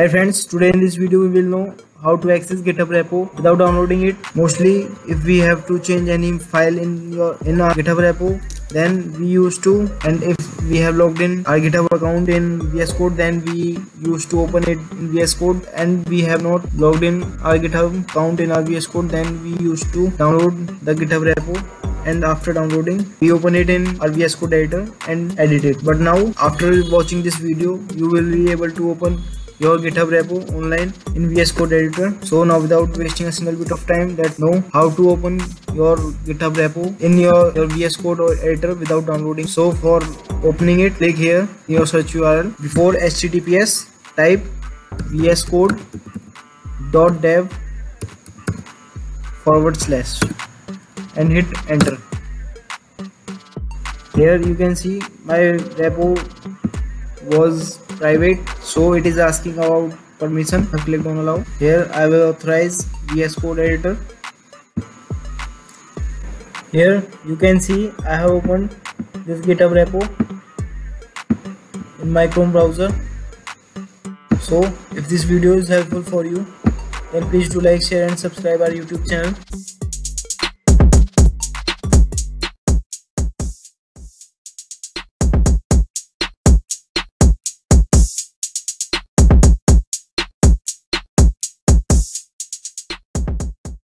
Hi friends, today in this video we will know how to access GitHub Repo without downloading it. Mostly if we have to change any file in our GitHub Repo, then we used to, and if we have logged in our GitHub account in VS Code, then we used to open it in VS Code, and we have not logged in our GitHub account in our VS Code, then we used to download the GitHub Repo, and after downloading we open it in our VS Code editor and edit it. But now after watching this video you will be able to open your GitHub repo online in VS Code editor. So now without wasting a single bit of time, let's know how to open your GitHub repo in your VS Code or editor without downloading. So for opening it, click here in your search URL. Before HTTPS, type vscode.dev/, and hit enter. Here you can see my repo was private, so it is asking about permission. I clicked on allow. Here I will authorize VS Code editor. Here you can see I have opened this GitHub repo in my Chrome browser. So if this video is helpful for you, then please do like, share and subscribe our YouTube channel.